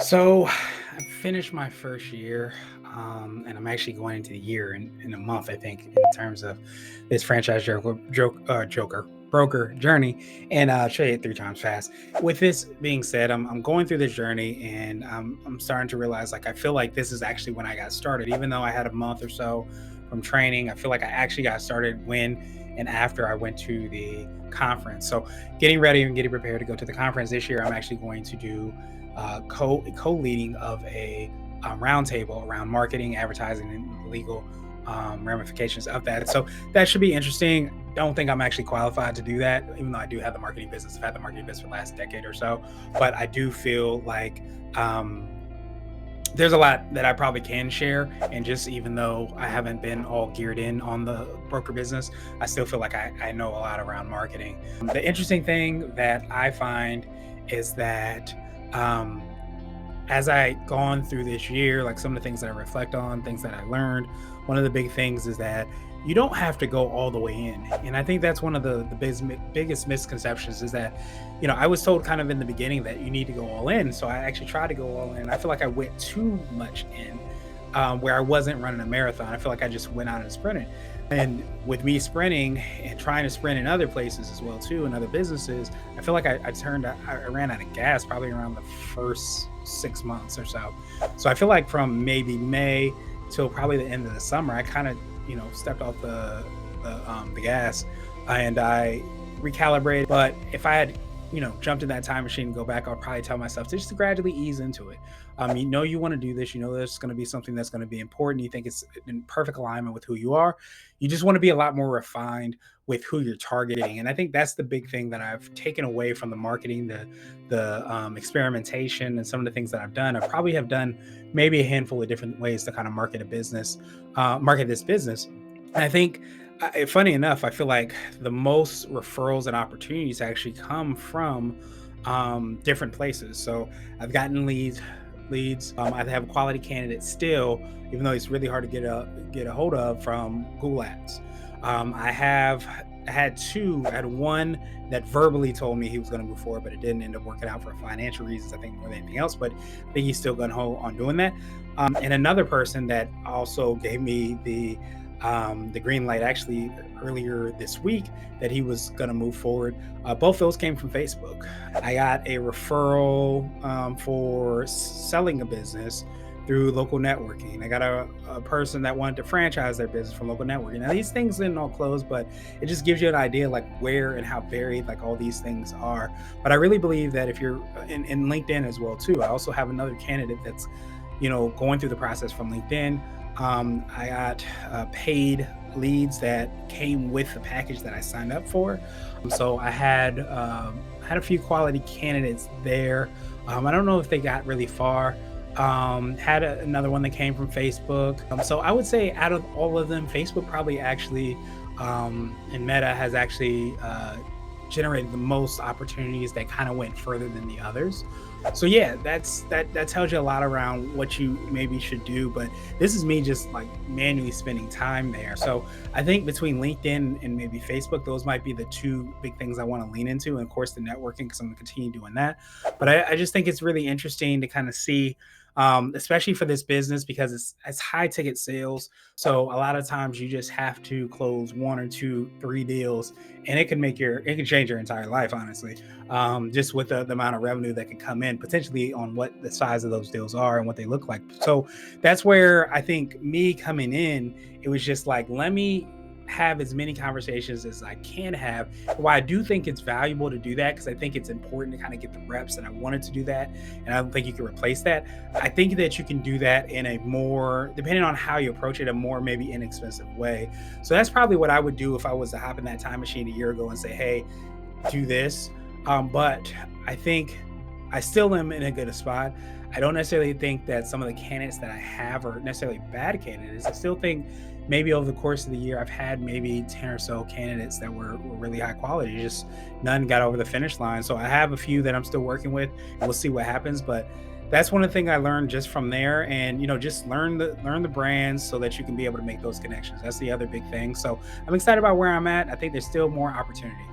So I finished my first year, and I'm actually going into the year in a month, I think, in terms of this franchise joker broker journey. And I'll show you it three times fast. With this being said, I'm going through this journey, and I'm starting to realize like I feel like this is actually when I got started. Even though I had a month or so from training, I feel like I actually got started when and after I went to the conference. So getting ready and getting prepared to go to the conference this year, I'm actually going to do co-leading of a roundtable around marketing, advertising, and legal ramifications of that. So that should be interesting. Don't think I'm actually qualified to do that, even though I do have the marketing business. I've had the marketing business for the last decade or so, but I do feel like there's a lot that I probably can share. And just even though I haven't been all geared in on the broker business, I still feel like I know a lot around marketing. The interesting thing that I find is that um, as I gone through this year, like some of the things that I reflect on, things that I learned, one of the big things is that you don't have to go all the way in. And I think that's one of the biggest misconceptions is that, I was told kind of in the beginning that you need to go all in. So I actually tried to go all in. I feel like I went too much in, where I wasn't running a marathon. I feel like I just went out and sprinted. And with me sprinting and trying to sprint in other places as well too, in other businesses, I feel like I ran out of gas probably around the first 6 months or so. So I feel like from maybe May till probably the end of the summer, I kind of stepped off the gas, and I recalibrated. But if I had jumped in that time machine and go back, I'll probably tell myself to just to gradually ease into it. You want to do this. You know, there's going to be something that's going to be important. You think it's in perfect alignment with who you are. You just want to be a lot more refined with who you're targeting. And I think that's the big thing that I've taken away from the marketing, the experimentation, and some of the things that I've done. I probably have done maybe a handful of different ways to kind of market this business. And I think, funny enough, I feel like the most referrals and opportunities actually come from different places. So I've gotten leads. I have quality candidates still, even though it's really hard to get a hold of from Google Ads. I had two. I had one that verbally told me he was going to move forward, but it didn't end up working out for financial reasons, I think, more than anything else. But I think he's still going to hold on doing that. And another person that also gave me the green light actually earlier this week that he was going to move forward. Both those came from Facebook. I got a referral for selling a business through local networking. I got a person that wanted to franchise their business from local networking. Now these things didn't all close, but it just gives you an idea like where and how varied like all these things are. But I really believe that if you're in LinkedIn as well too, I also have another candidate that's going through the process from LinkedIn. I got paid leads that came with the package that I signed up for. So I had a few quality candidates there. I don't know if they got really far. Another one that came from Facebook. So I would say out of all of them, Facebook probably actually and Meta has actually generated the most opportunities that kind of went further than the others. So yeah, that tells you a lot around what you maybe should do. But this is me just like manually spending time there. So I think between LinkedIn and maybe Facebook, those might be the two big things I want to lean into. And of course, the networking, because I'm going to continue doing that. But I just think it's really interesting to kind of see. Especially for this business because it's high ticket sales. So a lot of times you just have to close one or two, three deals, and it can change your entire life, honestly. Just with the amount of revenue that can come in potentially on what the size of those deals are and what they look like. So that's where I think me coming in, it was just like, let me have as many conversations as I can have. Why I do think it's valuable to do that because I think it's important to kind of get the reps, and I wanted to do that, and I don't think you can replace that. I think that you can do that in a more, depending on how you approach it, a more maybe inexpensive way. So that's probably what I would do if I was to hop in that time machine a year ago and say, hey, do this. But I think I still am in a good spot. I don't necessarily think that some of the candidates that I have are necessarily bad candidates. I still think maybe over the course of the year, I've had maybe 10 or so candidates that were really high quality. Just none got over the finish line. So I have a few that I'm still working with, and we'll see what happens. But that's one of the things I learned just from there. And just learn the brands so that you can be able to make those connections. That's the other big thing. So I'm excited about where I'm at. I think there's still more opportunity.